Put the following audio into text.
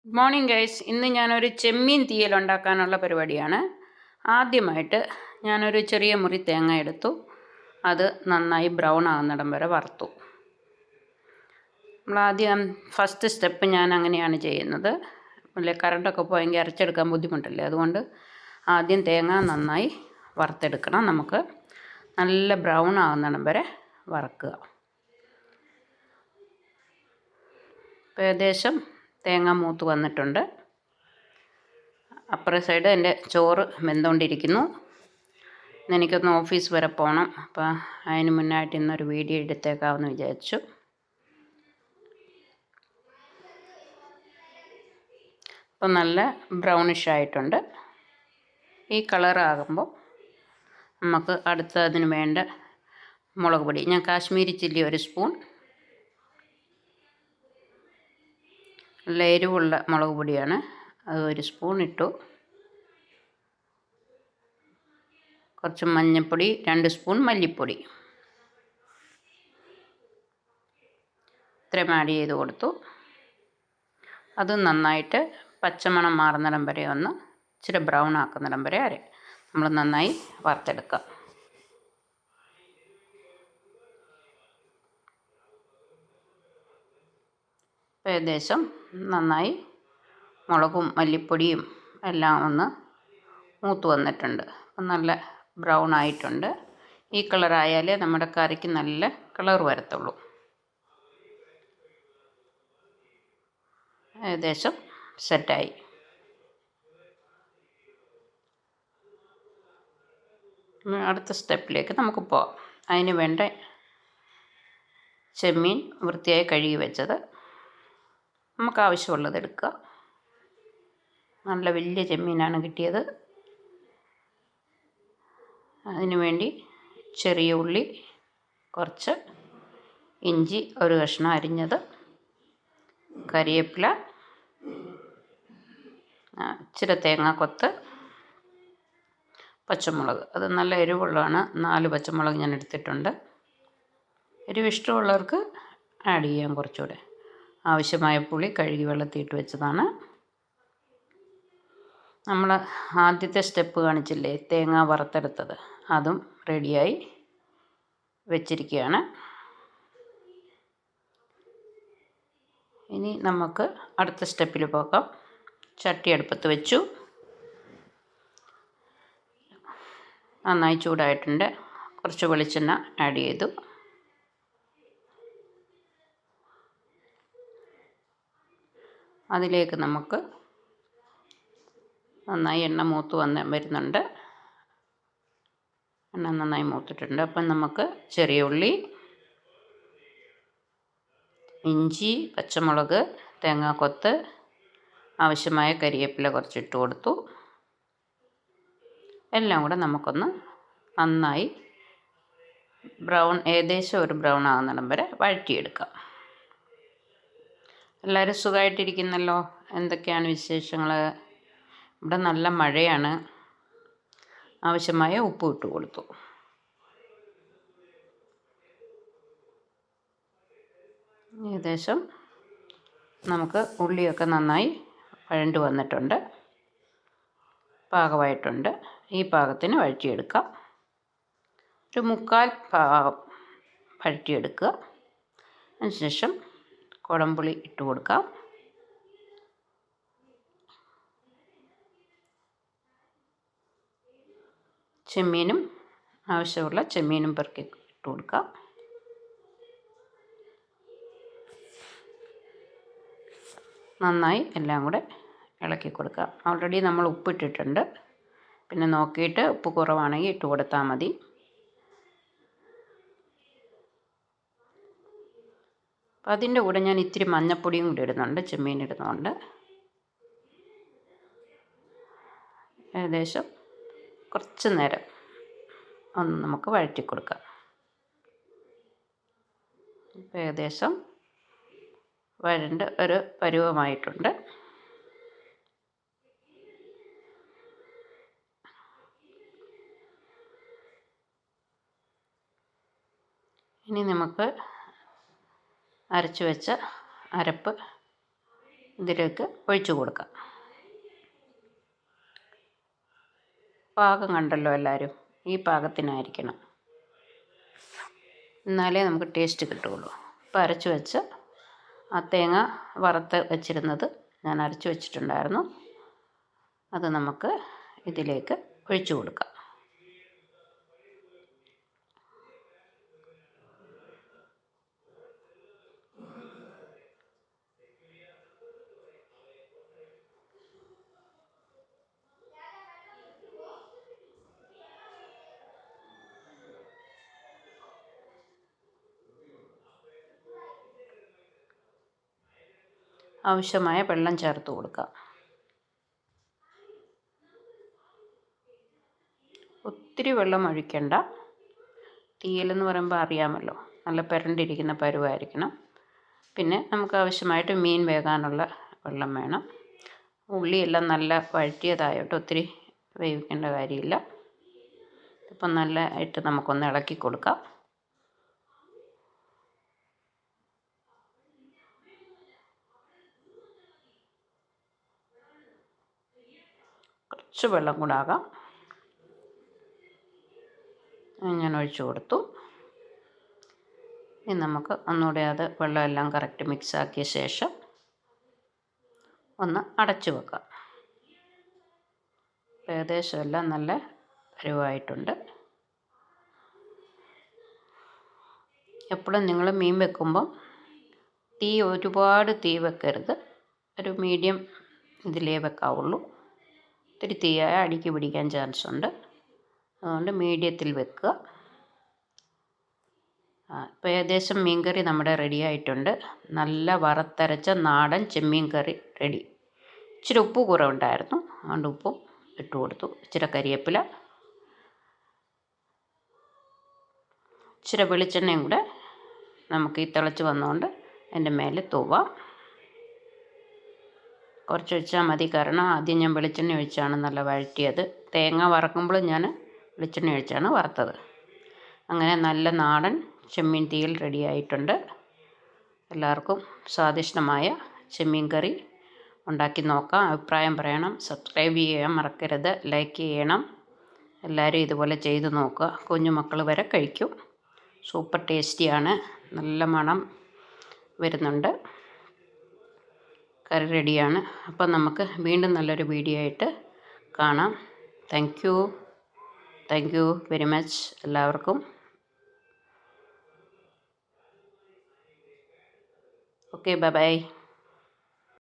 Good morning guys. ഇന്ന് ഞാനൊരു ചെമ്മീൻ തീയൽ ഉണ്ടാക്കാനുള്ള പരിപാടിയാണ്. ആദ്യമായിട്ട് ഞാനൊരു ചെറിയ മുറി തേങ്ങ എടുത്തു. അത് നന്നായി ബ്രൗൺ ആകുന്നിടം വരെ വറുത്തു. നമ്മളാദ്യം ഫസ്റ്റ് സ്റ്റെപ്പ് ഞാൻ അങ്ങനെയാണ് ചെയ്യുന്നത്. അല്ലെ കറണ്ടൊക്കെ പോയെങ്കിൽ അരച്ചെടുക്കാൻ ബുദ്ധിമുട്ടല്ലേ. അതുകൊണ്ട് ആദ്യം തേങ്ങ നന്നായി വറുത്തെടുക്കണം. നമുക്ക് നല്ല ബ്രൗൺ ആകുന്നിടം വരെ വറക്കുക. ഏകദേശം തേങ്ങ മൂത്ത് വന്നിട്ടുണ്ട്. അപ്പുറ സൈഡ് എൻ്റെ ചോറ് വെന്തുകൊണ്ടിരിക്കുന്നു. എനിക്കൊന്ന് ഓഫീസ് വരെ പോകണം. അപ്പോൾ അതിന് മുന്നായിട്ട് ഇന്നൊരു വീഡിയോ എടുത്തേക്കാമെന്ന് വിചാരിച്ചു. അപ്പോൾ നല്ല ബ്രൗണിഷ് ആയിട്ടുണ്ട്. ഈ കളറാകുമ്പോൾ നമുക്ക് അടുത്തതിന് വേണ്ട മുളക് പൊടി, ഞാൻ കാശ്മീരി ചില്ലി 1 സ്പൂൺ, നല്ല എരിവുള്ള മുളക് പൊടിയാണ്, അത് 1 സ്പൂൺ ഇട്ടു. കുറച്ച് മഞ്ഞൾപ്പൊടി, 2 സ്പൂൺ മല്ലിപ്പൊടി, ഇത്രയും ആഡ് ചെയ്ത് കൊടുത്തു. അത് നന്നായിട്ട് പച്ചമണം മാറുന്നിടം വരെ ഒന്ന് ഇച്ചിരി ബ്രൗൺ ആക്കുന്നിടം വരെ നമ്മൾ നന്നായി വറുത്തെടുക്കാം. ഏകദേശം നന്നായി മുളകും മല്ലിപ്പൊടിയും എല്ലാം ഒന്ന് മൂത്ത് വന്നിട്ടുണ്ട്. നല്ല ബ്രൗൺ ആയിട്ടുണ്ട്. ഈ കളറായാലേ നമ്മുടെ കറിക്ക് നല്ല കളർ വരത്തുള്ളൂ. ഏകദേശം സെറ്റായി. അടുത്ത സ്റ്റെപ്പിലേക്ക് നമുക്ക് പോകാം. അതിന് വേണ്ട ചെമ്മീൻ വൃത്തിയായി കഴുകി വെച്ചത് നമുക്ക് ആവശ്യമുള്ളത് എടുക്കുക. നല്ല വലിയ ചെമ്മീനാണ് കിട്ടിയത്. അതിനു വേണ്ടി ചെറിയ ഉള്ളി കുറച്ച്, ഇഞ്ചി 1 കഷ്ണം അരിഞ്ഞത്, കറിവേപ്പില, ഇച്ചിരി തേങ്ങാക്കൊത്ത്, പച്ചമുളക്. അത് നല്ല എരിവുള്ളതാണ്. 4 പച്ചമുളക് ഞാൻ എടുത്തിട്ടുണ്ട്. എരിവ് ഇഷ്ടമുള്ളവർക്ക് ആഡ് ചെയ്യാം കുറച്ചുകൂടെ. ആവശ്യമായ പുളി കഴുകി വെള്ളത്തിയിട്ട് വെച്ചതാണ്. നമ്മൾ ആദ്യത്തെ സ്റ്റെപ്പ് കാണിച്ചില്ലേ, തേങ്ങ വറുത്തെടുത്തത്, അതും റെഡിയായി വെച്ചിരിക്കുകയാണ്. ഇനി നമുക്ക് അടുത്ത സ്റ്റെപ്പിൽ പോകാം. ചട്ടി അടുപ്പത്ത് വെച്ചു. നന്നായി ചൂടായിട്ടുണ്ട്. കുറച്ച് വെളിച്ചെണ്ണ ആഡ് ചെയ്തു. അതിലേക്ക് നമുക്ക് നന്നായി എണ്ണ മൂത്ത് വരുന്നുണ്ട്. എണ്ണ നന്നായി മൂത്തിട്ടുണ്ട്. അപ്പം നമുക്ക് ചെറിയ ഉള്ളി, ഇഞ്ചി, പച്ചമുളക്, തേങ്ങാക്കൊത്ത്, ആവശ്യമായ കറിവേപ്പില കുറച്ചിട്ട് കൊടുത്തു. എല്ലാം കൂടെ നമുക്കൊന്ന് നന്നായി ഏകദേശം ഒരു ബ്രൗൺ ആകുന്നിടം വരെ വഴറ്റിയെടുക്കാം. എല്ലാവരും സുഖമായിട്ടിരിക്കുന്നല്ലോ? എന്തൊക്കെയാണ് വിശേഷങ്ങൾ? ഇവിടെ നല്ല മഴയാണ്. ആവശ്യമായ ഉപ്പ് ഇട്ട് കൊടുത്തു. ഏകദേശം നമുക്ക് ഉള്ളിയൊക്കെ നന്നായി വഴണ്ട് വന്നിട്ടുണ്ട്. പാകമായിട്ടുണ്ട്. ഈ പാകത്തിന് വഴറ്റിയെടുക്കാം. ഒരു 1/4 ഭാഗം വഴറ്റിയെടുക്കുക. അതിനുശേഷം കുടംപുളി ഇട്ട് കൊടുക്കാം. ചെമ്മീനും ആവശ്യമുള്ള ചെമ്മീനും പെറുക്കി ഇട്ട് കൊടുക്കാം. നന്നായി എല്ലാം കൂടെ ഇളക്കി കൊടുക്കാം. ഓൾറെഡി നമ്മൾ ഉപ്പിട്ടിട്ടുണ്ട്. പിന്നെ നോക്കിയിട്ട് ഉപ്പ് കുറവാണെങ്കിൽ ഇട്ട് കൊടുത്താൽ മതി. അപ്പം അതിൻ്റെ കൂടെ ഞാൻ ഇത്തിരി മഞ്ഞൾപ്പൊടിയും കൂടി ഇടുന്നുണ്ട്, ചെമ്മീൻ ഇടുന്നുണ്ട്. ഏകദേശം കുറച്ച് നേരം ഒന്ന് നമുക്ക് വഴറ്റി കൊടുക്കാം. ഇപ്പം ഏകദേശം വഴണ്ട് ഒരു പരുവമായിട്ടുണ്ട്. ഇനി നമുക്ക് അരച്ചു വെച്ച അരപ്പ് ഇതിലേക്ക് ഒഴിച്ചു കൊടുക്കാം. പാകം കണ്ടല്ലോ എല്ലാവരും, ഈ പാകത്തിനായിരിക്കണം, എന്നാലേ നമുക്ക് ടേസ്റ്റ് കിട്ടുകയുള്ളൂ. ഇപ്പോൾ അരച്ച് വെച്ച് ആ തേങ്ങ വറുത്ത് വെച്ചിരുന്നത് ഞാൻ അരച്ച് വെച്ചിട്ടുണ്ടായിരുന്നു, അത് നമുക്ക് ഇതിലേക്ക് ഒഴിച്ചു കൊടുക്കാം. ആവശ്യമായ വെള്ളം ചേർത്ത് കൊടുക്കാം. ഒത്തിരി വെള്ളം ഒഴിക്കണ്ട. തീയലെന്ന് പറയുമ്പോൾ അറിയാമല്ലോ, നല്ല പുരണ്ടിരിക്കുന്ന പരുവായിരിക്കണം. പിന്നെ നമുക്ക് ആവശ്യമായിട്ട് മീൻ വേകാനുള്ള വെള്ളം വേണം. ഉള്ളിയെല്ലാം നല്ല വഴറ്റിയതായിട്ട് ഒത്തിരി വേവിക്കേണ്ട കാര്യമില്ല. ഇപ്പം നല്ലതായിട്ട് നമുക്കൊന്ന് ഇളക്കി കൊടുക്കാം. കുറച്ച് വെള്ളം കൂടെ ആകാം. ഞാൻ ഒഴിച്ചു കൊടുത്തു. ഇനി നമുക്ക് ഒന്നുകൂടെ അത് വെള്ളമെല്ലാം കറക്റ്റ് മിക്സാക്കിയ ശേഷം ഒന്ന് അടച്ചു വെക്കാം. ഏകദേശം എല്ലാം നല്ല പരുവായിട്ടുണ്ട്. എപ്പോഴും നിങ്ങൾ മീൻ വെക്കുമ്പം ഒരുപാട് തീ വെക്കരുത്. ഒരു മീഡിയം ഇതിലേ വെക്കാവുള്ളൂ. ഒത്തിരി തീയായ അടിക്ക് പിടിക്കാൻ ചാൻസ് ഉണ്ട്. അതുകൊണ്ട് മീഡിയത്തിൽ വെക്കുക. ഇപ്പോൾ ഏകദേശം മീൻ കറി നമ്മുടെ റെഡി ആയിട്ടുണ്ട്. നല്ല വറുത്തരച്ച നാടൻ ചെമ്മീൻ കറി റെഡി. ഇച്ചിരി ഉപ്പ് കുറവുണ്ടായിരുന്നു, അതുകൊണ്ട് ഉപ്പും ഇട്ട് കൊടുത്തു. ഇച്ചിരി കരിവേപ്പില, ഇച്ചിരി വെളിച്ചെണ്ണയും കൂടെ നമുക്ക് ഈ തിളച്ച് വന്നുകൊണ്ട് അതിൻ്റെ മേലെ തൂവാം. കുറച്ച് ഒഴിച്ചാൽ മതി, കാരണം ആദ്യം ഞാൻ വെളിച്ചെണ്ണ ഒഴിച്ചാണ് നല്ല വഴറ്റിയത്. തേങ്ങ വറക്കുമ്പോൾ ഞാൻ വെളിച്ചെണ്ണ ഒഴിച്ചാണ് വറുത്തത്. അങ്ങനെ നല്ല നാടൻ ചെമ്മീൻ തീയൽ റെഡി ആയിട്ടുണ്ട്. എല്ലാവർക്കും സ്വാദിഷ്ടമായ ചെമ്മീൻ കറി ഉണ്ടാക്കി നോക്കാം. അഭിപ്രായം പറയണം. സബ്സ്ക്രൈബ് ചെയ്യാൻ മറക്കരുത്. ലൈക്ക് ചെയ്യണം. എല്ലാവരും ഇതുപോലെ ചെയ്ത് നോക്കുക. കുഞ്ഞു മക്കൾ വരെ കഴിക്കും. സൂപ്പർ ടേസ്റ്റിയാണ്. നല്ല മണം വരുന്നുണ്ട്. കറി റെഡിയാണ്. അപ്പം നമുക്ക് വീണ്ടും നല്ലൊരു വീഡിയോ ആയിട്ട് കാണാം. താങ്ക് യു വെരി മച്ച് എല്ലാവർക്കും. Okay, bye bye.